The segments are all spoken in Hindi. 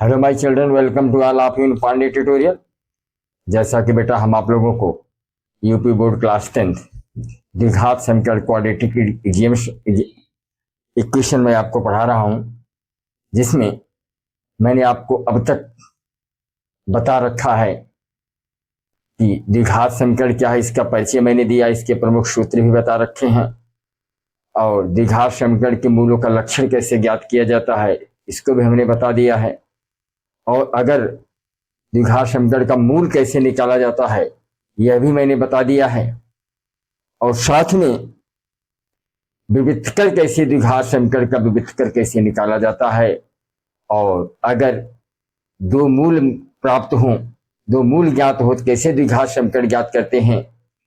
Hello my children, welcome to all of you in Pandey tutorial. जैसा कि बेटा हम आप लोगों को यूपी बोर्ड क्लास 10 द्विघात समीकरण क्वाड्रेटिक इक्वेशन में आपको पढ़ा रहा हूं, जिसमें मैंने आपको अब तक बता रखा है कि द्विघात समीकरण क्या है। इसका परिचय मैंने दिया, इसके प्रमुख सूत्र भी बता रखे हैं, और द्विघात समीकरण के मूलों का लक्षण कैसे ज्ञात किया जाता है इसको भी हमने बता दिया है। और अगर द्विघात समीकरण का मूल कैसे निकाला जाता है यह भी मैंने बता दिया है। और साथ में विविधकर कैसे द्विघात समीकरण का विविधकर कैसे निकाला जाता है, और अगर दो मूल प्राप्त हों, दो मूल ज्ञात हो तो कैसे द्विघात समीकरण ज्ञात करते हैं,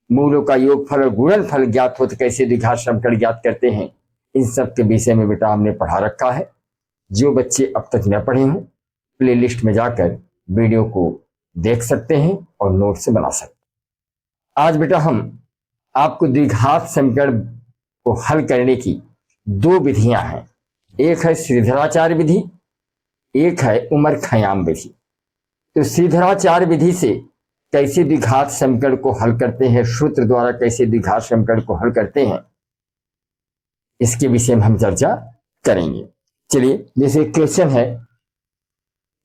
मूलों का योगफल और गुणनफल ज्ञात हो तो कैसे द्विघात समीकरण ज्ञात करते हैं। इन सब के विषय में बेटा हमने पढ़ा रखा है। जो बच्चे अब तक न पढ़े हों प्लेलिस्ट में जाकर वीडियो को देख सकते हैं और नोट से बना सकते हैं। आज बेटा हम आपको द्विघात समीकरण को हल करने की दो विधियां हैं। एक है श्रीधराचार्य विधि, एक है उमर खयाम विधि। तो श्रीधराचार्य विधि से कैसे द्विघात समीकरण को हल करते हैं, सूत्र द्वारा कैसे द्विघात समीकरण को हल करते हैं, इसके विषय में हम चर्चा करेंगे। चलिए, जैसे क्वेश्चन है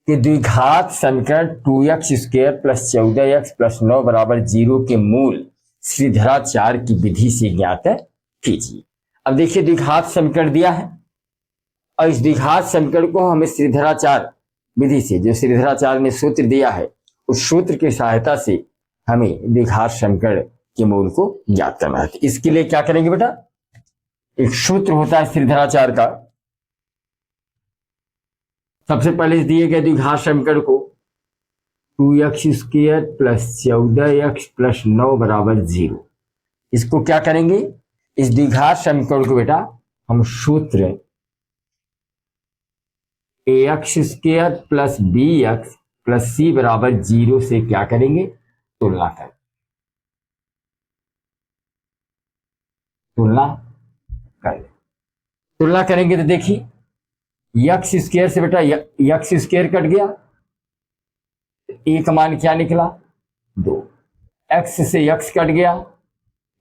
कि द्विघात समीकरण 2x² + 14x + 9 = 0 के मूल श्रीधराचार्य की विधि से ज्ञात कीजिए। अब देखिए, द्विघात समीकरण दिया है और इस द्विघात समीकरण को हमें श्रीधराचार्य विधि से, जो श्रीधराचार्य ने सूत्र दिया है, उस सूत्र की सहायता से हमें द्विघात समीकरण के मूल को ज्ञात करना है। इसके लिए क्या करेंगे बेटा, एक सूत्र होता है श्रीधराचार्य का। सबसे पहले दिए गए द्विघात समीकरण को 2x² + 14x + 9 = 0, इसको क्या करेंगे, इस द्विघात समीकरण को बेटा हम सूत्र ax² + bx + c = 0 से क्या करेंगे, तुलना करेंगे। तुलना करेंगे तो देखिए, x² से बेटा x² कट गया, a का मान क्या निकला 2, x से x कट गया,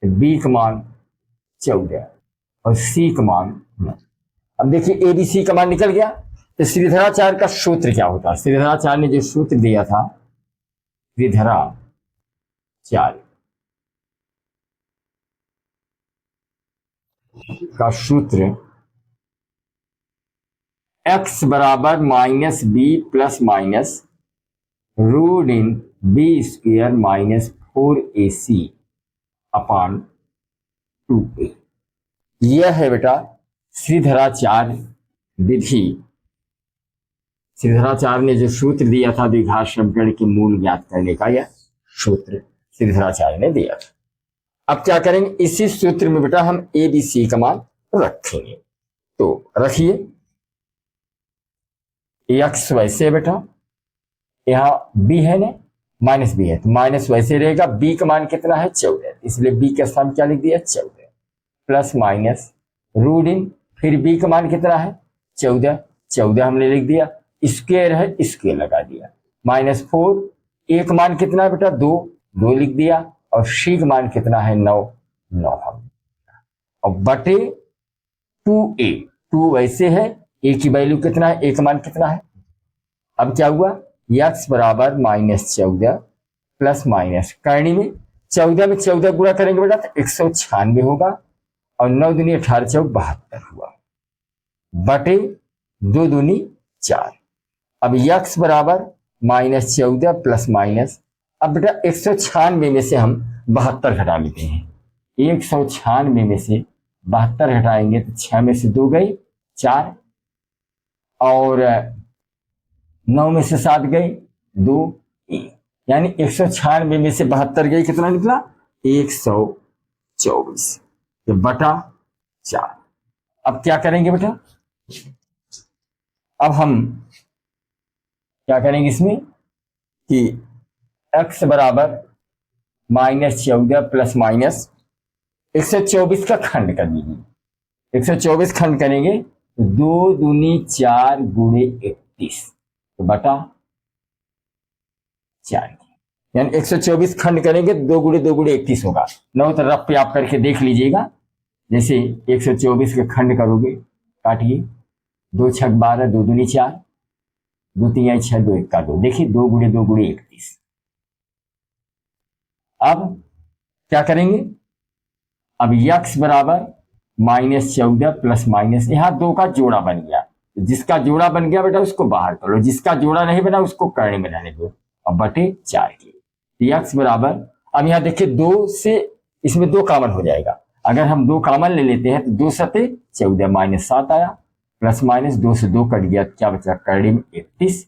b का मान 14 और c का मान 9। अब देखिए a b c का मान निकल गया। तो श्रीधराचार्य का सूत्र क्या होता है, श्रीधराचार्य ने जो सूत्र दिया था, श्रीधराचार्य का सूत्र x = -b ± √(b² - 4ac/2a), यह है बेटा श्रीधराचार्य विधि। श्रीधराचार्य ने जो सूत्र दिया था द्विघात समीकरण के मूल ज्ञात करने का, यह सूत्र श्रीधराचार्य ने दिया था। अब क्या करेंगे, इसी सूत्र में बेटा हम a b c का मान रखेंगे। तो रखिए, x वैसे बेटा, यहाँ b है ना, -b है तो माइनस वैसे रहेगा। b का मान कितना है 14, इसलिए b का स्थान क्या लिख दिया 14, प्लस माइनस √(, फिर b का मान कितना है 14 हमने लिख दिया, स्क्वायर है स्क्वायर लगा दिया, -4, a का मान कितना है बेटा 2 लिख दिया, और c का मान कितना है 9 हम, और बटे 2a, 2 वैसे है, a की वैल्यू कितना है, a का मान कितना है। अब क्या हुआ, x = -14 प्लस माइनस करनी में 14 में 14 गुणा करेंगे बेटा तो 196 होगा, और 9 दूनी 18 × 4 72 हुआ, बटे 2 दूनी 4। अब x = -14 प्लस माइनस, अब बेटा 196 में से हम 72 घटा लेते हैं। 196 में से 72 घटाएंगे तो 6 में से 2 गई 4, और 9 में से 7 गई 2, यानी 196 में से 72 गई, कितना निकला 124, तो बटा 4। अब क्या करेंगे बेटा, अब हम क्या करेंगे इसमें कि x = -14 प्लस माइनस 124 का खंड कर दीजिए। 124 खंड करेंगे 2 दूनी 4 × 31, तो बटा 4 यानी 124 खंड करेंगे, 2 गुणे 2 गुणे 31 होगा। 9 तो रफ पे आप करके देख लीजिएगा। जैसे 124 के खंड करोगे, काटिए, 2 छक 12, 2 दूनी 4, 2 तीन 6, 2 1 2। देखिए 2 गुणे 2 गुणे 31। अब क्या करेंगे, अब यक्स बराबर -14 प्लस माइनस, यहां 2 का जोड़ा बन गया, जिसका जोड़ा बन गया बेटा उसको बाहर कर लो, जिसका जोड़ा नहीं बना उसको करने में रहने दो। अब बटे 4 की यक्स बराबर, अब यहां देखिए 2 से इसमें 2 कॉमन हो जाएगा। अगर हम 2 कॉमन ले लेते हैं तो 2 सते 14 -7 आया, प्लस माइनस 2 से 2 कट गया, क्या बचा करने में 31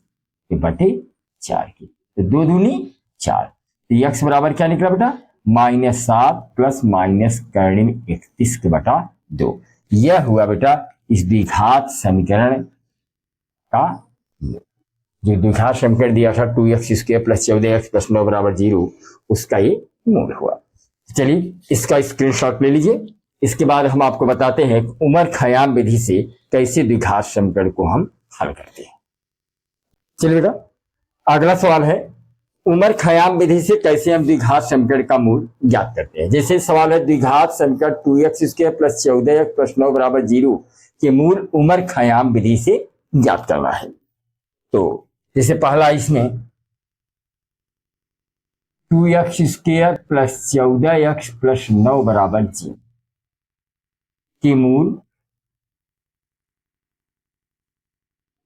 बटे 4 की। तो 2 दूनी 4, तो यक्स बराबर क्या निकला बेटा -7 प्लस माइनस करने में 31 के बटा 2। यह हुआ बेटा इस द्विघात समीकरण का, जो द्विघात समीकरण दिया था 2x² प्लस 14x प्लस 9 बराबर 0, उसका ये मूल हुआ। चलिए इसका स्क्रीनशॉट ले लीजिए। इसके बाद हम आपको बताते हैं उमर खयाम विधि से कैसे द्विघात समीकरण को हम हल करते हैं। चलिए बेटा अगला सवाल है, उमर खयाम विधि से कैसे हम द्विघात समीकरण का मूल ज्ञात करते हैं। जैसे सवाल है द्विघात समीकरण 2x² प्लस 14x प्लस 9 बराबर 0 के मूल उमर खयाम विधि से ज्ञात करना है। तो जैसे पहला इसमें 2x² प्लस 14x प्लस 9 बराबर 0 के मूल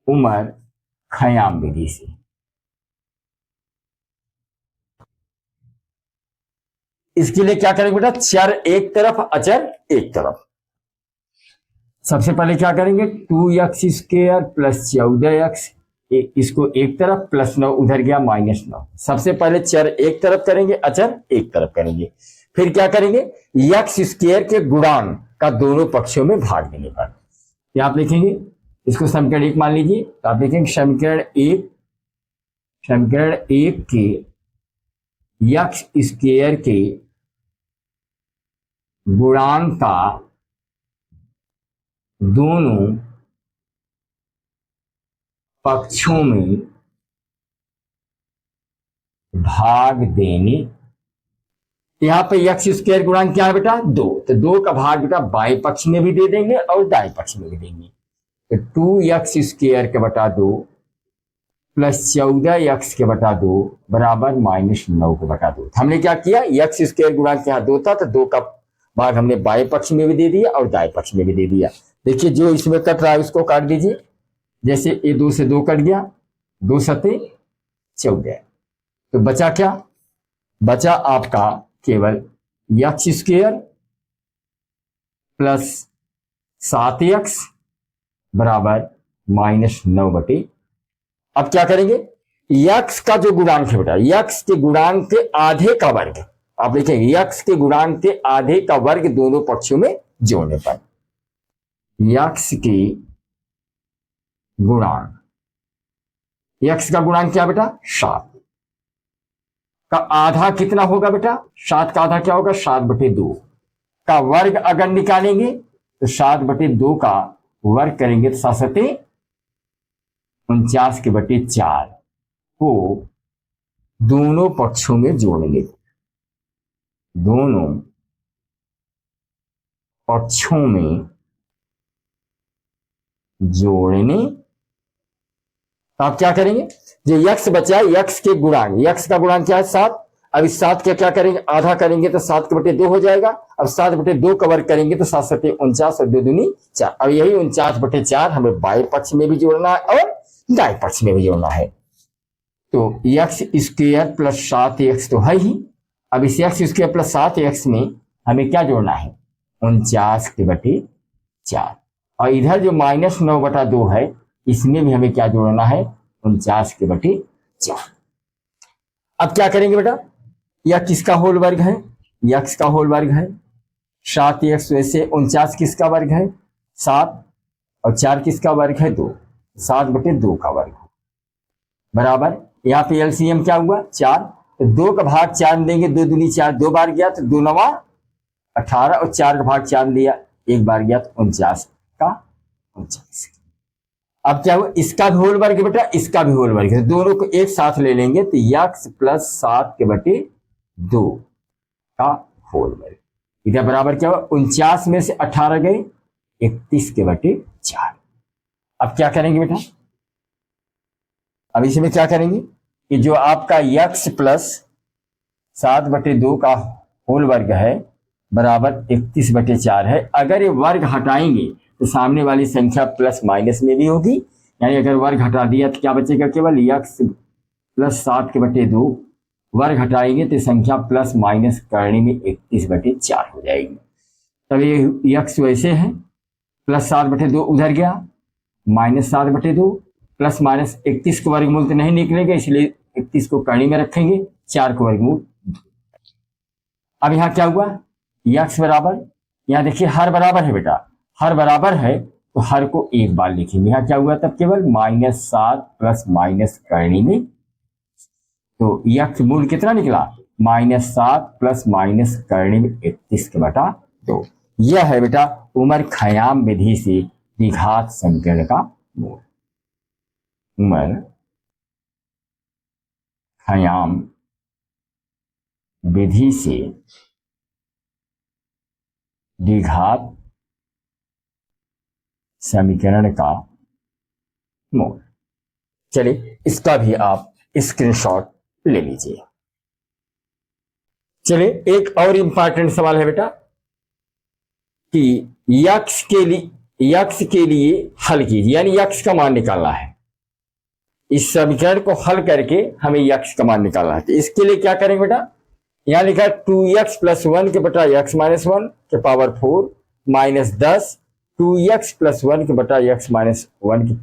उमर खयाम विधि से, इसके लिए क्या करेंगे बेटा, चर एक तरफ अचर एक तरफ। सबसे पहले क्या करेंगे 2x² प्लस 14x, इसको एक तरफ, प्लस 9 उधर गया -9। सबसे पहले चर एक तरफ करेंगे, अचर एक तरफ करेंगे। फिर क्या करेंगे x² के गुणांक का दोनों पक्षों में भाग देने पर क्या आप लिखेंगे, इसको समीकरण 1 मान लीजिए, तो आप लिखेंगे समीकरण 1 के x² के गुणांक का दोनों पक्षों में भाग देने। यहां पे x² गुणांक क्या है बेटा 2, तो 2 का भाग बेटा बाएं पक्ष में भी दे देंगे और दाएं पक्ष में भी देंगे। तो 2x² के बटा 2 प्लस 14x के बटा 2 बराबर -9 के बटा 2। हमने क्या किया, x² गुणांक यहाँ 2 था, तो 2 का भाग हमने बाएं पक्ष में भी दे दिया और दाएं पक्ष में भी दे दिया। देखिए जो इसमें कट रहा है उसको काट दीजिए। जैसे ये 2 से 2 कट गया, 2 सते 14, तो बचा क्या, बचा आपका केवल x² प्लस 7x बराबर -9 बटे। अब क्या करेंगे, x का जो गुणांक है बेटा, x के गुणांक के आधे का वर्ग, आप लिखेंगे x के गुणांक के आधे का वर्ग दोनों पक्षों में जोड़ने पर, x के गुणांक, x का गुणांक क्या बेटा 7 का आधा कितना होगा बेटा, 7 का आधा क्या होगा 7/2 का वर्ग अगर निकालेंगे तो 7/2 का वर्ग करेंगे तो 7 सते 49 के बटे 4 को दोनों पक्षों में जोड़ेंगे, दोनों पक्षों में जोड़ने। तो आप क्या करेंगे, जो x बचा है x के गुणांक, x का गुणांक क्या है 7, अब इस 7 का क्या करेंगे आधा करेंगे तो 7 के बटे 2 हो जाएगा। अब 7/2 का वर्ग करेंगे तो 7 सते 49 और 2 दूनी 4। अब यही 49/4 हमें बाएं पक्ष में भी जोड़ना है और दाएं पक्ष में भी जोड़ना है। तो x² प्लस 7x तो है ही, अब इस x² प्लस 7x में हमें क्या जोड़ना है 49 के बटे 4, और इधर जो -9/2 है इसमें भी हमें क्या जोड़ना है 49 के बटे 4। अब क्या करेंगे बेटा, यह किसका होल वर्ग है, x का होल वर्ग है 7x, वैसे 49 किसका वर्ग है 7 और 4 किसका वर्ग है 2, 7/2 का वर्ग बराबर, यहाँ पे एलसीएम क्या हुआ 4, तो 2 का भाग 4 में देंगे, 2 दूनी 4, 2 बार गया तो 2 9 18 और 4 का भाग 4 में दिया 1 बार गया तो 49 का 49। अब क्या हुआ, इसका भी होल वर्ग बेटा, इसका भी होल वर्ग, तो दोनों को एक साथ ले लेंगे तो यक्स प्लस 7/2 का होल वर्ग। इधर बराबर क्या हुआ, 49 में से 18 गए, 31/4। अब क्या करेंगे बेटा, अब इसमें क्या करेंगे कि जो आपका यक्स प्लस 7/2 का होल वर्ग है बराबर 31/4 है। अगर ये वर्ग हटाएंगे तो सामने वाली संख्या प्लस माइनस में भी होगी, यानी अगर वर्ग हटा दिया तो क्या बचेगा, केवल यक्स प्लस 7/2 वर्ग हटाएंगे तो संख्या प्लस माइनस करने में 31/4 हो जाएगी। तब ये यक्स वैसे है, प्लस 7/2 उधर गया, माइनस 7/2, प्लस माइनस 31 को वर्गमूल तो नहीं निकलेगा, इसलिए 31 को करनी में रखेंगे, 4 को वर्गमूल। अब यहाँ क्या हुआ, यक्स बराबर, यहाँ देखिए हर बराबर है बेटा, हर बराबर है तो हर को एक बार लिखेंगे। यहाँ क्या हुआ तब, केवल -7 प्लस माइनस करनी में, तो यक्स मूल कितना निकला, -7 प्लस माइनस करनी में 31/2। यह है बेटा उमर खयाम विधि से द्विघात समीकरण का मूल। उमर खयाम विधि से द्विघात समीकरण का मूल। चलिए इसका भी आप स्क्रीनशॉट ले लीजिए। चलिए एक और इंपॉर्टेंट सवाल है बेटा कि यक्स के लिए हल कीजिए, यानी यक्स का मान निकालना है। इस समीकरण को हल करके हमें यक्स का मान निकालना है। तो इसके लिए क्या करेंगे बेटा, यहां लिखा है 2x + 1 के बटा x - 1 के पावर 4 -10 2x + 1 के बटा x - 1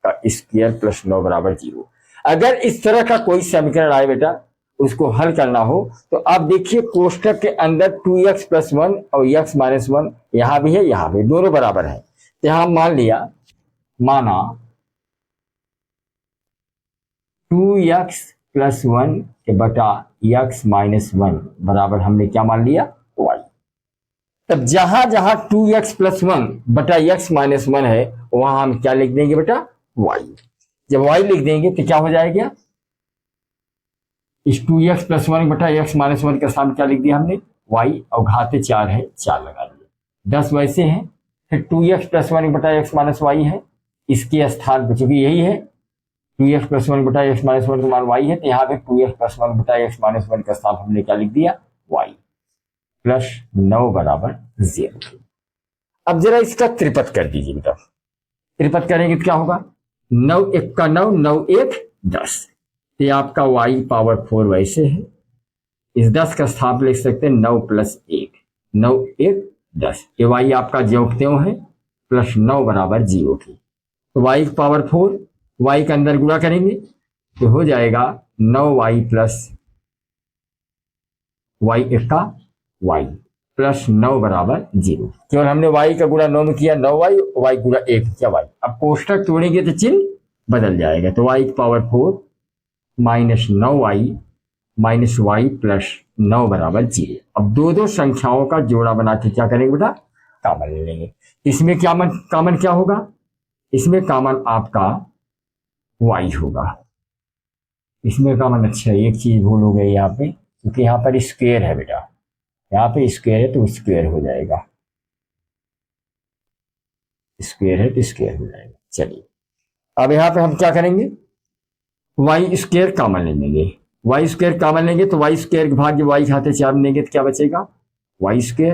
का स्क्वायर प्लस 9 बराबर 0। अगर इस तरह का कोई समीकरण आए बेटा, उसको हल करना हो तो आप देखिए कोष्टक के अंदर 2x + 1 और x - 1 यहां भी है, यहां भी, दोनों बराबर है। तो यहां मान लिया, माना 2x + 1 के बटा x - 1 बराबर हमने क्या मान लिया, y। तब जहां जहां 2x + 1 बटा x - 1 है वहां हम क्या लिख देंगे बेटा, y। जब y लिख देंगे तो क्या हो जाएगा, इस 2x + 1 बटा x - 1 का स्थान क्या लिख दिया हमने, y, और घाते 4 है, 4 लगा दिया। 10 वैसे है, फिर 2x + 1 बटा x - y है, इसके स्थान पर चूंकि यही है 2x + 1 बटा x - 1 का मान y है, तो यहाँ पे 2x + 1 बटा x - 1 का स्थान हमने क्या लिख दिया, y प्लस 9 बराबर 0। अब जरा इसका त्रिपद कर दीजिए बेटा, त्रिपद करेंगे तो क्या होगा, 9 × 1 = 9, 9 × 1 = 10। ये आपका y पावर 4 वैसे है, इस 10 का स्थान लिख सकते हैं 9 + 1, 9 × 1 = 10। ये y आपका ज्यों के त्यों है, प्लस 9 बराबर 0 की। तो y पावर 4, y के अंदर गुणा करेंगे तो हो जाएगा 9y + y का y प्लस 9 बराबर 0। केवल हमने y का गुणा 9 में किया 9y, y गुणा 1 किया y। अब कोष्टक तोड़ेंगे तो चिन्ह बदल जाएगा, तो y power 4 -9y - y plus 9 बराबर 0। अब दो संख्याओं का जोड़ा बना के क्या करेंगे बेटा, कॉमन ले लेंगे। इसमें क्या कॉमन क्या होगा, इसमें कॉमन आपका y होगा, इसमें कॉमन। अच्छा एक चीज भूल हो गई यहाँ पे, क्योंकि यहाँ पर स्क्वायर है बेटा, यहाँ पे स्क्वायर है तो स्क्वायर हो जाएगा, स्क्वायर है तो स्क्वायर हो जाएगा। चलिए अब यहाँ पे हम क्या करेंगे, y² कॉमन ले लेंगे, y² कॉमन लेंगे तो y² भाग्य y घाते 4 में लेंगे तो क्या बचेगा, y²,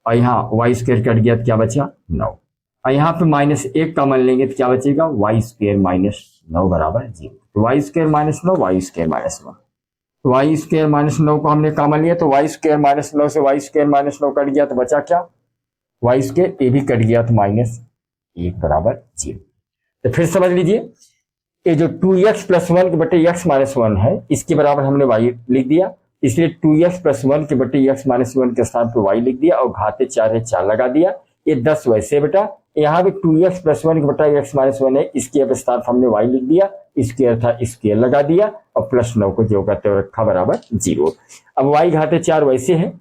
और यहाँ y² कट गया तो क्या बचा, 9, और यहाँ पे -1 कॉमन लेंगे तो क्या बचेगा, y² - 9 बराबर 0। तो y² - 9, y² - 1, तो y² - 9 को हमने कॉमन लिया तो y² - 9 से y² - 9 कट गया तो बचा क्या, y², ये भी कट गया तो -1 बराबर 0। तो फिर समझ लीजिए, ये जो 2x + 1 के बटे x - 1 है, इसके बराबर हमने y लिख दिया, इसलिए 2x + 1 के बटे x - 1 के स्थान पर y लिख दिया, और घाते 4 है 4 लगा दिया। ये 10 वैसे बेटा, यहाँ पे 2x + 1 के बटा x - 1 है, इसके स्थान पर हमने y लिख दिया, स्क्वायर था स्क्वायर लगा दिया, और प्लस 9 को जो करते रखा बराबर 0। अब y घाते 4 वैसे है,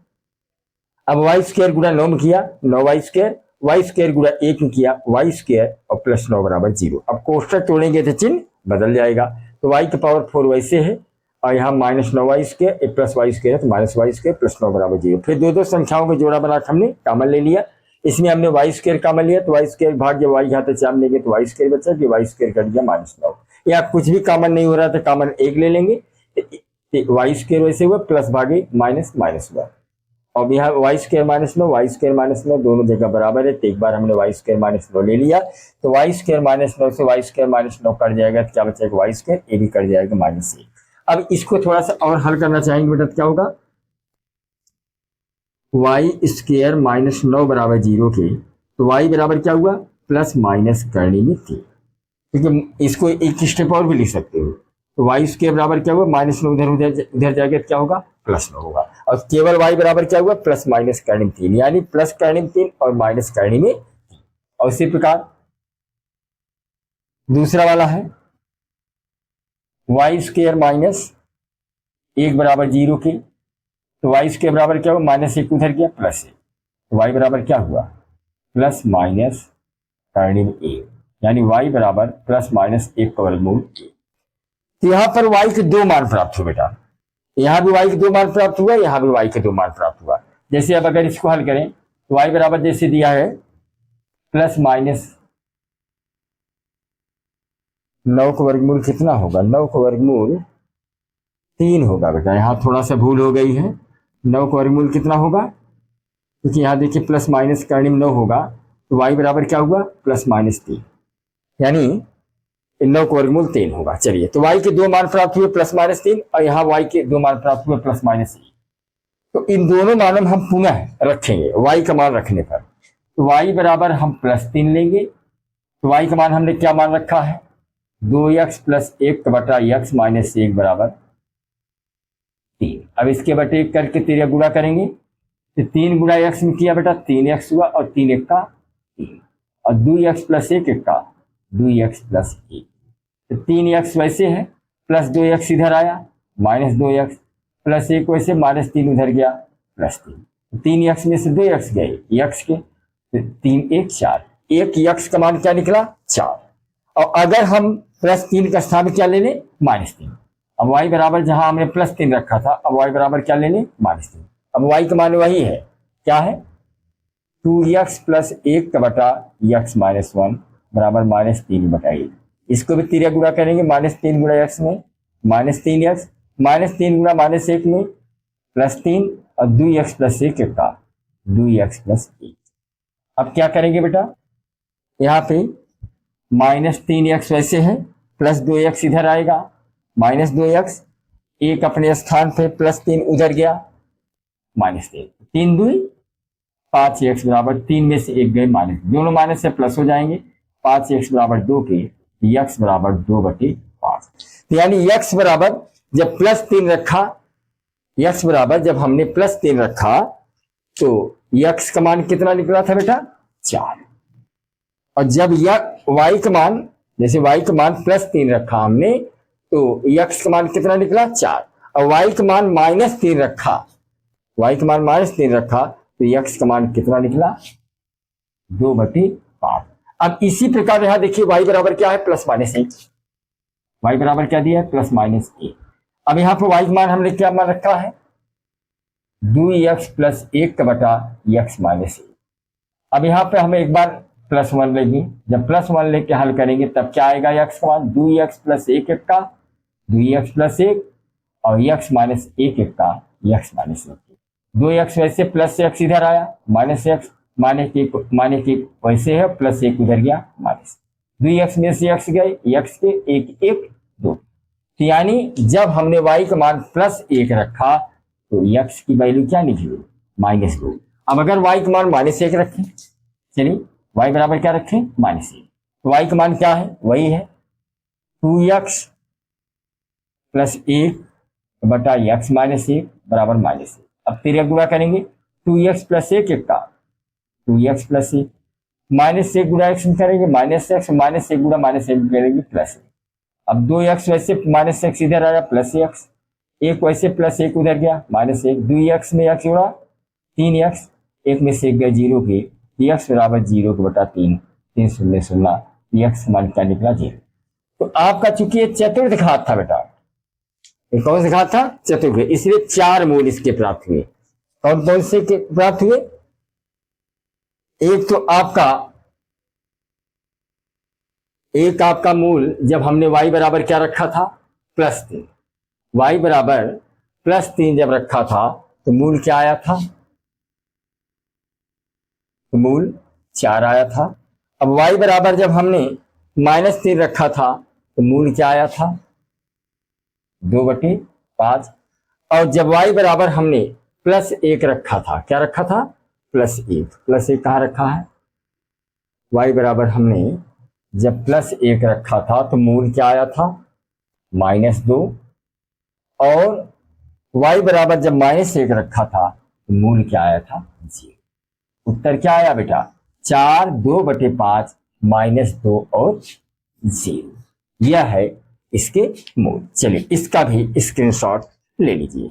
अब y² गुणा 9 में किया 9y², वाई स्क्वायर गुणा 1 किया, वाई स्क्वायर और प्लस 9 बराबर 0। अब कोष्टक तोड़ेंगे तो चिन्ह बदल जाएगा, तो वाई की पावर 4 वैसे है और यहाँ minus 9 Y square plus Y square है तो माइनस वाई स्क्वायर प्लस 9 बराबर 0। फिर दो संख्याओं का जोड़ा बना हमने कॉमन ले लिया, इसमें हमने वाई स्क्वायर कॉमन लिया तो वाई स्क्वायर भाग वाई घात 4 लेंगे तो वाई स्क्वायर बचा, कि वाई स्क्वायर कट गया माइनस 9। या कुछ भी कॉमन नहीं हो रहा तो कॉमन 1 ले लेंगे, वाई स्क्वायर वैसे हुआ प्लस भागे माइनस माइनस हुआ। अब यहाँ Y square minus 9 Y square minus 9 दोनों जगह बराबर है, तो एक बार हमने वाई स्क्वायर माइनस 9 ले लिया तो वाई स्क्वायर माइनस 9 से वाई स्क्वायर माइनस 9 कट जाएगा तो क्या बचेगा वाई स्क्वायर, ये भी कट जाएगा माइनस 1। अब इसको थोड़ा सा और हल करना चाहेंगे बेटा, क्या होगा वाई स्क्वायर माइनस 9 बराबर 0 के, तो वाई बराबर क्या हुआ प्लस माइनस करने में 3, क्योंकि इसको एक स्टेप और भी लिख सकते हो, तो वाई स्क्वायर बराबर क्या हुआ माइनस 9 उधर जाएगा क्या होगा प्लस 9 होगा, और केवल वाई बराबर क्या हुआ प्लस माइनस करने में 3, यानी प्लस करने में 3 और माइनस करने में 3। और इसी प्रकार दूसरा वाला है वाई स्क्वायर माइनस 1 बराबर 0 के, तो वाई स्क्वायर बराबर क्या हुआ माइनस 1 उधर गया प्लस 1, तो वाई बराबर क्या हुआ प्लस माइनस करने में 1, यानी वाई बराबर प्लस माइनस 1 का वर्गमूल 1। तो यहां पर वाई के 2 मान प्राप्त हुए बेटा, यहां भी वाई के 2 मान प्राप्त हुआ, यहां भी वाई के 2 मान प्राप्त हुआ। जैसे अब अगर इसको हल करें तो वाई बराबर जैसे दिया है प्लस माइनस 9 का वर्गमूल कितना होगा, 9 का वर्गमूल 3 होगा बेटा, यहां थोड़ा सा भूल हो गई है। 9 का वर्गमूल कितना होगा, क्योंकि यहां देखिए प्लस माइनस करने में 9 होगा, तो वाई बराबर क्या हुआ प्लस माइनस 3, यानी 9 का वर्गमूल 3 होगा। चलिए, तो y के 2 मान प्राप्त हुए प्लस माइनस 3 और यहाँ y के 2 मान प्राप्त हुए प्लस माइनस 1। तो इन दोनों मानों में हम पुनः रखेंगे y का मान रखने पर, तो y बराबर हम प्लस 3 लेंगे, तो y का मान हमने क्या मान रखा है 2x प्लस 1 बटा x माइनस 1 बराबर 3। अब इसके बटे 1 करके 3 गुणा करेंगे, तो 3 गुणा x में किया बेटा 3x हुआ और 3 1 का 3 और 2x प्लस 1 1 का 2x प्लस 1, 3x वैसे है प्लस 2x इधर आया माइनस 2x प्लस 1 वैसे माइनस 3 उधर गया प्लस 3, 3x में से 2x गए x के, 3 1 4, 1 x का मान क्या निकला 4, और अगर हम प्लस 3 का स्थान क्या ले लें माइनस 3, अब y बराबर जहां हमने प्लस 3 रखा था अब y बराबर क्या ले लें माइनस 3, अब y का मान वही है क्या है 2x प्लस 1 बटा x माइनस 1 बराबर माइनस 3 बटा 1। इसको भी 3 गुणा करेंगे माइनस 3 गुणा x में माइनस 3x माइनस 3 गुणा माइनस 1 में प्लस 3 और 2x प्लस 1 का 2x प्लस 1। अब क्या करेंगे बेटा यहाँ पे माइनस 3x वैसे है प्लस 2x इधर आएगा माइनस 2x, 1 अपने स्थान पे प्लस 3 उधर गया माइनस 3, 3 2 5x बराबर 3 में से 1 गए माइनस, दोनों माइनस से प्लस हो जाएंगे, 5x बराबर 2 के x बराबर 2/5। तो यानी x बराबर जब प्लस 3 रखा, x बराबर जब हमने प्लस 3 रखा तो x का मान कितना निकला था बेटा 4, और जब y का मान जैसे y का मान प्लस 3 रखा हमने तो x का मान कितना निकला 4, और y का मान माइनस 3 रखा, y का मान माइनस 3 रखा तो x का मान कितना निकला 2/5। अब इसी प्रकार यहां देखिए y बराबर क्या है प्लस माइनस 1, y बराबर क्या दिया है प्लस माइनस 1। अब यहां पर y का मान हमने क्या मान रखा है 2x प्लस 1 बटा x माइनस 1। अब यहां पे हम एक बार प्लस 1 लेंगे, जब प्लस 1 लेके हल करेंगे तब क्या आएगा x का मान 2x प्लस 1 का 2x प्लस 1 और x माइनस 1 का x माइनस 1, 2x वैसे प्लस x इधर आया माइनस x माइनस 1 वैसे है प्लस 1 उधर गया माइनस, 2x में से x गए x के 1 1 2, तो यानी जब हमने y का मान प्लस 1 रखा तो x की वैल्यू क्या निकली माइनस 2। अब अगर y का मान माइनस 1 रखें, चलिए y बराबर क्या रखें माइनस 1, तो y का मान क्या है वही है 2x प्लस 1 बटा x माइनस 1 बराबर माइनस 1। अब 3 गुणा करेंगे 2x प्लस 1 का 2x प्लस 1 माइनस 1 गुणा x करेंगे माइनस x माइनस 1 गुणा माइनस 1 करेंगे प्लस 1। अब 2x वैसे माइनस x इधर आया प्लस x, 1 वैसे प्लस 1 उधर गया माइनस 1, 2x में x जोड़ा 3x, 1 में से 1 गया 0 के, x बराबर 0 के बटा 3, 3 0 0, x मान क्या निकला 0। तो आपका चूंकि ये चतुर्थ घात था बेटा, ये कौन सा घात था? चतुर्थ, इसलिए 4 मूल इसके प्राप्त हुए। कौन कौन से के प्राप्त हुए? एक तो आपका मूल जब हमने y बराबर क्या रखा था? +3, y बराबर +3 जब रखा था तो मूल क्या आया था? तो मूल 4 आया था। अब y बराबर जब हमने -3 रखा था तो मूल क्या आया था? 2/5। और जब y बराबर हमने +1 रखा था, क्या रखा था? +1 कहाँ रखा है? y बराबर हमने जब +1 रखा था तो मूल क्या आया था? -2। और y बराबर जब -1 रखा था तो मूल क्या आया था? 0। उत्तर क्या आया बेटा? 4, 2/5, -2 और 0। यह है इसके मूल। चलिए इसका भी स्क्रीनशॉट ले लीजिए।